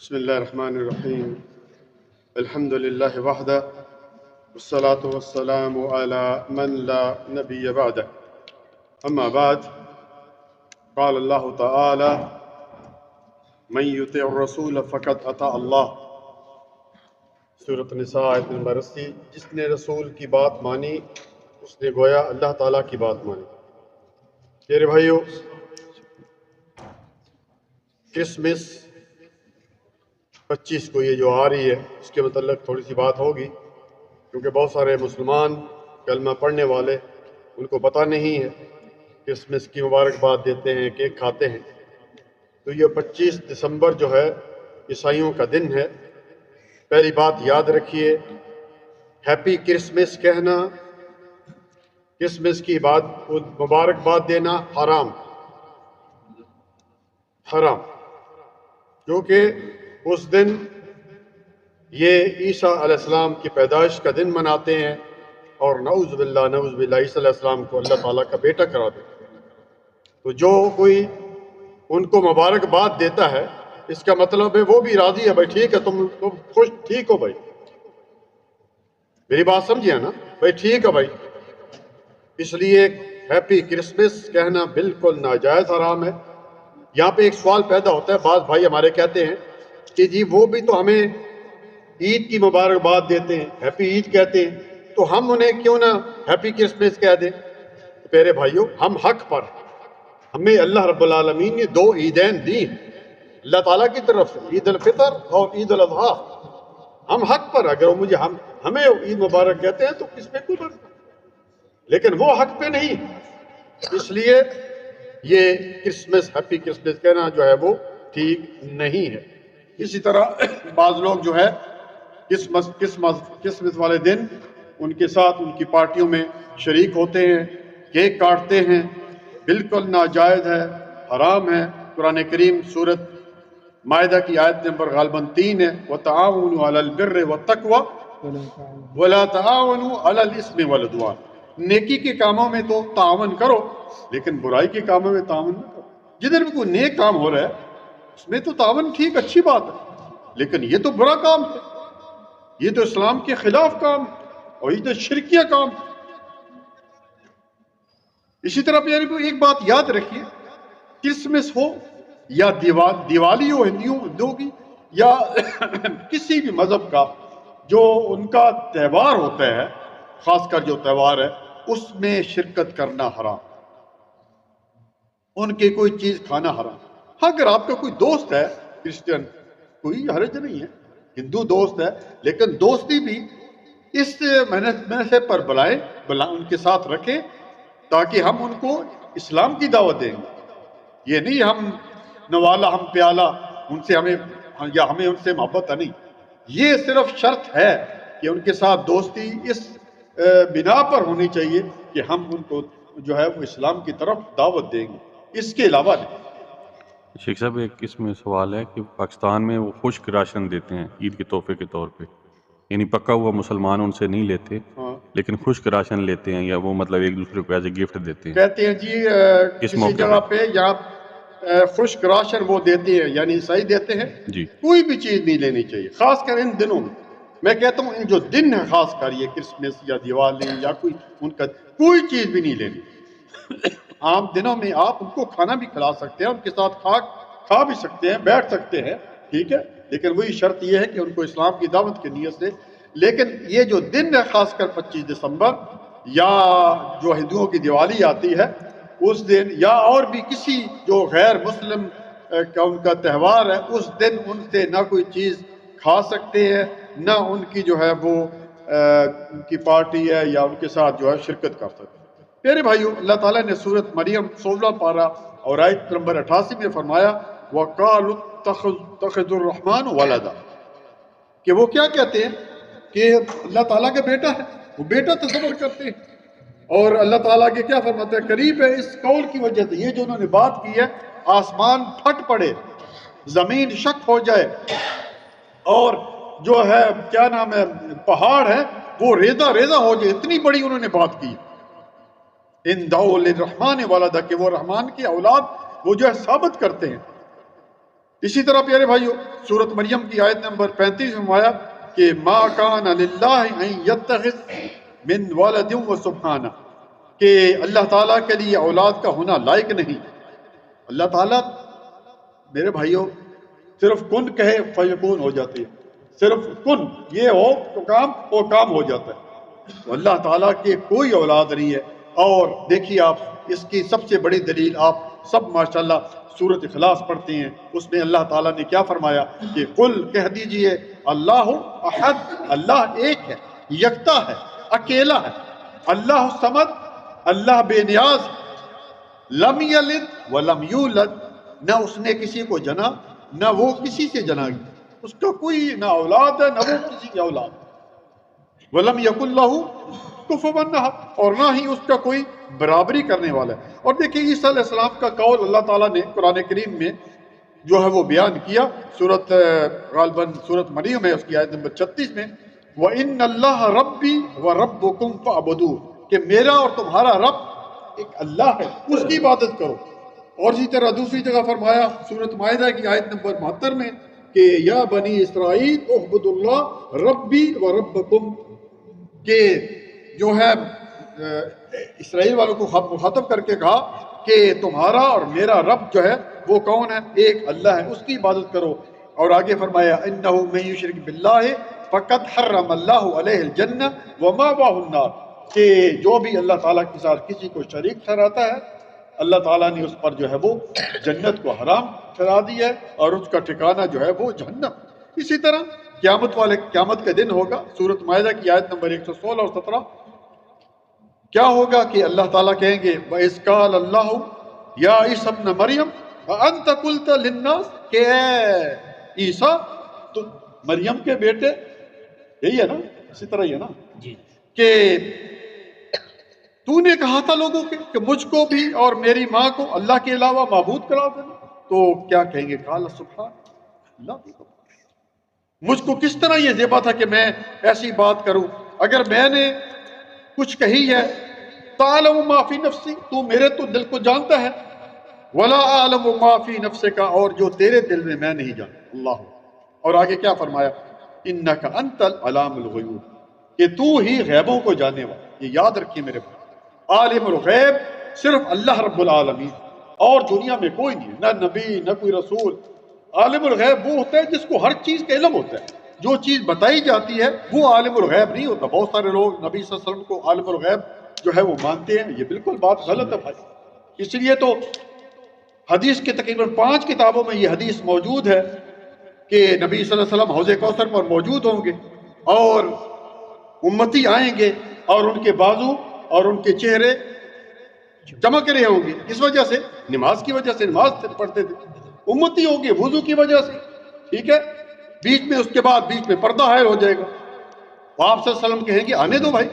بسم الله الرحمن الرحيم. الحمد لله وحده والصلاة والسلام على من لا نبي بعده. أما بعد، قال الله تعالى: من يطع الرسول فقد أطاع الله. سورۃ النساء آیت نمبر 80. جس نے رسول کی بات مانی اس نے گویا اللہ تعالیٰ کی بات مانی. میرے بھائیو، کرسمس 25 کو یہ جو آ رہی ہے اس کے متعلق تھوڑی سی بات ہوگی، کیونکہ بہت سارے مسلمان کلمہ پڑھنے والے ان کو پتہ نہیں ہے. کرسمس کی مبارکباد دیتے ہیں، کیک کھاتے ہیں. تو یہ 25 دسمبر جو ہے عیسائیوں کا دن ہے. پہلی بات یاد رکھیے، ہیپی کرسمس کہنا، کرسمس کی بات مبارکباد دینا حرام، کیونکہ اس دن یہ عیسیٰ علیہ السلام کی پیدائش کا دن مناتے ہیں، اور نعوذ باللہ عیسیٰ علیہ السلام کو اللہ تعالیٰ کا بیٹا کرا دے. تو جو کوئی ان کو مبارکباد دیتا ہے اس کا مطلب ہے وہ بھی راضی ہے. بھائی ٹھیک ہے، تم خوش، ٹھیک ہو بھائی، میری بات سمجھیے نا بھائی، ٹھیک ہے بھائی. اس لیے ہیپی کرسمس کہنا بالکل ناجائز، حرام ہے. یہاں پہ ایک سوال پیدا ہوتا ہے، بعض بھائی ہمارے کہتے ہیں کہ جی وہ بھی تو ہمیں عید کی مبارکباد دیتے ہیں، ہیپی عید کہتے ہیں، تو ہم انہیں کیوں نہ ہیپی کرسمس کہہ دیں. پیارے بھائیو، ہم حق پر، ہمیں اللہ رب العالمین نے 2 عیدین دی اللہ تعالیٰ کی طرف سے، عید الفطر اور عید الاضحیٰ. ہم حق پر، اگر وہ ہمیں عید مبارک کہتے ہیں تو کس پہ کوئی بات، لیکن وہ حق پہ نہیں. اس لیے یہ کرسمس، ہیپی کرسمس کہنا جو ہے وہ ٹھیک نہیں ہے. اسی طرح بعض لوگ جو ہے کرسمس والے دن ان کے ساتھ ان کی پارٹیوں میں شریک ہوتے ہیں، کیک کاٹتے ہیں. بالکل ناجائز ہے، حرام ہے. قرآن کریم سورۃ مائدہ کی آیت نمبر غالباً 3 ہے، وَتَعَاوَنُوا عَلَى الْبِرِّ وَالتَّقْوَىٰ وَلَا تَعَاوَنُوا عَلَى الْإِثْمِ وَالْعُدْوَانِ. نیکی کے کاموں میں تو تعاون کرو، لیکن برائی کے کاموں میں تعاون نہ کرو. جدھر بھی کوئی نیک کام ہو رہا ہے اس میں تو تعاون ٹھیک، اچھی بات ہے، لیکن یہ تو برا کام ہے، یہ تو اسلام کے خلاف کام ہے، اور یہ تو شرکیہ کام ہے. اسی طرح ایک بات یاد رکھیے، کرسمس ہو یا دیوالی ہو ہندوؤں کی، یا کسی بھی مذہب کا جو ان کا تہوار ہوتا ہے، خاص کر جو تہوار ہے اس میں شرکت کرنا حرام، ان کی کوئی چیز کھانا حرام. اگر آپ کا کوئی دوست ہے کرسچن، کوئی حرج نہیں ہے، ہندو دوست ہے، لیکن دوستی بھی اس مناسب پر بلائیں، ان کے ساتھ رکھیں تاکہ ہم ان کو اسلام کی دعوت دیں گے. یہ نہیں ہم نوالا ہم پیالہ، ان سے ہمیں یا ہمیں ان سے محبت ہے، نہیں. یہ صرف شرط ہے کہ ان کے ساتھ دوستی اس بنا پر ہونی چاہیے کہ ہم ان کو جو ہے وہ اسلام کی طرف دعوت دیں گے، اس کے علاوہ نہیں. شیخ صاحب، ایک اس میں سوال ہے کہ پاکستان میں وہ خشک راشن دیتے ہیں عید کے تحفے کے طور پہ، یعنی پکا ہوا مسلمان ان سے نہیں لیتے، لیکن خشک راشن لیتے ہیں، یا وہ مطلب ایک دوسرے کو ایز اے گفٹ دیتے ہیں. کہتے ہیں جی کسی جگہ پہ یہاں خشک راشن وہ دیتے ہیں، یعنی عیسائی دیتے ہیں، جی، کوئی بھی چیز نہیں لینی چاہیے، خاص کر ان دنوں میں. میں کہتا ہوں ان جو دن ہے، خاص کر یہ کرسمس یا دیوالی یا کوئی ان کا، کوئی چیز بھی نہیں لینی. عام دنوں میں آپ ان کو کھانا بھی کھلا سکتے ہیں، ان کے ساتھ کھا بھی سکتے ہیں، بیٹھ سکتے ہیں، ٹھیک ہے، لیکن وہی شرط یہ ہے کہ ان کو اسلام کی دعوت کی نیت سے. لیکن یہ جو دن ہے خاص کر 25 دسمبر یا جو ہندوؤں کی دیوالی آتی ہے اس دن، یا اور بھی کسی جو غیر مسلم کا ان کا تہوار ہے، اس دن ان سے نہ کوئی چیز کھا سکتے ہیں، نہ ان کی جو ہے وہ ان کی پارٹی ہے یا ان کے ساتھ جو ہے شرکت کر سکتے ہیں. پیارے بھائیو، اللہ تعالیٰ نے سورۃ مریم 16 پارہ اور آیت نمبر 88 میں فرمایا وَقَالُوا اتَّخَذَ الرَّحْمَنُ وَلَدًا، کہ وہ کیا کہتے ہیں کہ اللہ تعالیٰ کا بیٹا ہے، وہ بیٹا تصور کرتے ہیں. اور اللہ تعالیٰ کے کیا فرماتے ہیں، قریب ہے اس قول کی وجہ سے، یہ جو انہوں نے بات کی ہے، آسمان پھٹ پڑے، زمین شک ہو جائے، اور جو ہے کیا نام ہے پہاڑ ہے وہ ریزہ ریزہ ہو جائے، اتنی بڑی انہوں نے بات کی. ان دعوا للرحمن ولدا، کہ وہ رحمان کی اولاد وہ جو ہے ثابت کرتے ہیں. اسی طرح پیارے بھائیو سورۃ مریم کی آیت نمبر 35 میں فرمایا کہ ما کان للہ ان یتخذ من ولد وسبحانہ، کہ اللہ تعالیٰ کے لیے اولاد کا ہونا لائق نہیں. اللہ تعالیٰ میرے بھائیو صرف کن کہے فیکون ہو جاتے ہیں، صرف کن یہ ہو تو وہ کام ہو جاتا ہے. تو اللہ تعالیٰ کی کوئی اولاد نہیں ہے. اور دیکھیے آپ اس کی سب سے بڑی دلیل آپ سب ماشاءاللہ سورۃ اخلاص پڑھتے ہیں، اس میں اللہ تعالیٰ نے کیا فرمایا کہ قل کہہ دیجئے اللہ احد، اللہ ایک ہے، یکتا ہے، اکیلا ہے. اللہ الصمد، اللہ بے نیاز، لم یلد ولم یولد، نہ اس نے کسی کو جنا نہ وہ کسی سے جنا گیا، اس کا کوئی نہ اولاد ہے نہ وہ کسی کی اولاد. ولم یکن لہ کفوا احد، اور نہ ہی اس کا کوئی برابری کرنے والا ہے. اور دیکھیے عیسیٰ علیہ السلام کا قول اللہ تعالیٰ نے قرآن کریم میں جو ہے وہ بیان کیا، غالباً سورۃ مریم ہے اس کی آیت نمبر 36 میں، وَإِنَّ اللَّهَ رَبِّي وَرَبُّكُمْ فَاعْبُدُوهُ، کہ میرا اور تمہارا رب ایک اللہ ہے، اس کی عبادت کرو. اور اسی طرح دوسری جگہ فرمایا سورۃ مائدہ کی آیت نمبر 72 میں کہ یا بنی اسرائیل اعبدوا اللہ ربی و ربکم، کہ جو ہے اسرائیل والوں کو مخاطب کر کے کہا کہ تمہارا اور میرا رب جو ہے وہ کون ہے؟ ایک اللہ ہے، اس کی عبادت کرو. اور آگے فرمایا انہ من یشرک باللہ فقد حرم اللہ علیہ الجنہ ومأواہ النار، کہ جو بھی اللہ تعالیٰ کے ساتھ کسی کو شریک ٹھہراتا ہے اللہ تعالیٰ نے اس پر جو ہے وہ جنت کو حرام ٹھہرا دیا ہے اور اس کا ٹھکانہ جو ہے وہ جہنم. اسی طرح قیامت کا دن ہوگا، سورۃ مائدہ کی آیت نمبر 116 اور 17 کیا ہوگا کہ اللہ تعالیٰ کہیں گے وَإِذْ قَالَ اللَّهُ يَا عِيسَى ابْنَ مَرْيَمَ أَأَنْتَ قُلْتَ لِلنَّاسِ، کہ اے عیسیٰ تو مریم کے بیٹے، یہی ہے نا، اسی طرح ہی ہے نا کہ تو نے کہا تھا لوگوں کے کہ مجھ کو بھی اور میری ماں کو اللہ کے علاوہ معبود کرا دینا، تو کیا کہیں گے؟ قال سبحان اللہ، مجھ کو کس طرح یہ زیبا تھا کہ میں ایسی بات کروں. اگر میں نے کچھ کہی ہے تعلم ما فی نفسی، تو میرے تو دل کو جانتا ہے، ولا اعلم ما فی نفسک، اور جو تیرے دل میں میں نہیں جانتا. اللہ. اور آگے کیا فرمایا؟ انک انت العلام الغیوب، کہ تو ہی غیبوں کو جاننے والا. یہ یاد رکھیے میرے بھائی، عالم الغیب صرف اللہ رب العالمین، اور دنیا میں کوئی نہیں، نہ نبی نہ کوئی رسول. عالم الغیب وہ ہوتا ہے جس کو ہر چیز کا علم ہوتا ہے، جو چیز بتائی جاتی ہے وہ عالم الغیب نہیں ہوتا. بہت سارے لوگ نبی صلی اللہ علیہ وسلم کو عالم الغیب جو ہے وہ مانتے ہیں، یہ بالکل بات غلط ہے بھائی. اس لیے تو حدیث کے تقریباً 5 کتابوں میں یہ حدیث موجود ہے کہ نبی صلی اللہ علیہ وسلم حوض کوثر پر موجود ہوں گے اور امتی آئیں گے اور ان کے بازو اور ان کے چہرے چمک رہے ہوں گے. کس وجہ سے؟ نماز کی وجہ سے، نماز پڑھتے تھے. امتی ہوں گے وضو کی وجہ سے، ٹھیک ہے. بیچ میں اس کے بعد بیچ میں پردہ حائل ہو جائے گا. آپ صلی اللہ علیہ وسلم کہیں گے آنے دو بھائی،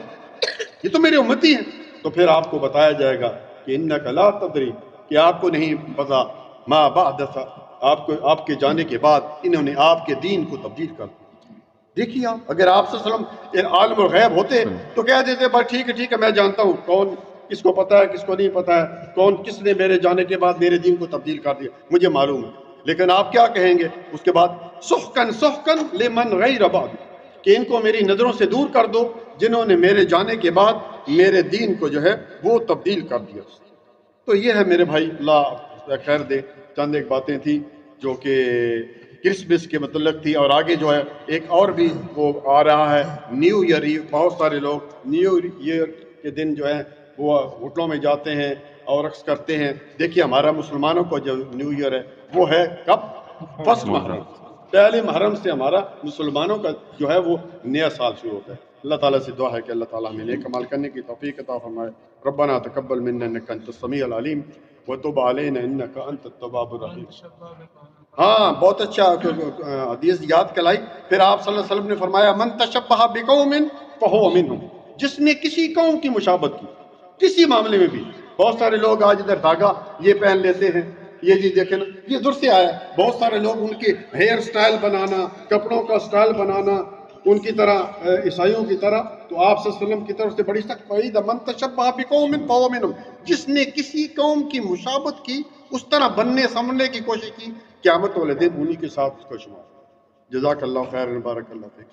یہ تو میرے امتی ہیں. تو پھر آپ کو بتایا جائے گا کہ انک لا تدری، کہ آپ کو نہیں پتا ما بعد، آپ کے جانے کے بعد انہوں نے آپ کے دین کو تبدیل کر دیا. دیکھیے آپ، اگر آپ صلی اللہ علیہ وسلم عالم الغیب ہوتے تو کہہ دیتے بس ٹھیک ہے میں جانتا ہوں کون کس کو پتا ہے کس کو نہیں پتا ہے، کون کس نے میرے جانے کے بعد میرے دین کو تبدیل کر دیا، مجھے معلوم ہے. لیکن آپ کیا کہیں گے اس کے بعد؟ سحقن لمن غیر بعد، کہ ان کو میری نظروں سے دور کر دو جنہوں نے میرے جانے کے بعد میرے دین کو جو ہے وہ تبدیل کر دیا. تو یہ ہے میرے بھائی، اللہ خیر دے. چند ایک باتیں تھیں جو کہ کرسمس کے متعلق تھی. اور آگے جو ہے ایک اور بھی وہ آ رہا ہے نیو ایئر. بہت سارے لوگ نیو ایئر کے دن جو ہے وہ ہوٹلوں میں جاتے ہیں اور رقص کرتے ہیں. دیکھیے ہمارا مسلمانوں کو جو نیو ایئر ہے وہ ہے کب؟ فرسٹ محرم، پہلے محرم سے ہمارا مسلمانوں کا جو ہے وہ نیا سال شروع ہوتا ہے. اللہ تعالیٰ سے دعا ہے کہ اللہ تعالیٰ ہمیں نیک عمل کرنے کی توفیق عطا فرمائے. ربنا تقبل منا انک انت السمیع العلیم وتب علینا انک انت التواب الرحیم. ہاں بہت اچھا حدیث یاد کلائی. پھر آپ صلی اللہ علیہ وسلم نے فرمایا من تشبہ بقوم فہو منہم، جس نے کسی قوم کی مشابہت کی کسی معاملے میں بھی. بہت سارے لوگ آج ادھر دھاگا یہ پہن لیتے ہیں، یہ جی دیکھیں نا یہ دور سے آیا. بہت سارے لوگ ان کے ہیئر سٹائل بنانا، کپڑوں کا سٹائل بنانا ان کی طرح، عیسائیوں کی طرح. تو آپ صلی اللہ علیہ وسلم کی طرف سے بڑی سخت وعید ہے، من تشبہ بقوم فہو منہم، جس نے کسی قوم کی مشابہت کی اس طرح بننے سمجھنے کی کوشش کی، قیامت والے دن انہی کے ساتھ اس کا شمار۔ جزاک اللہ خیر، بارک اللہ فیک۔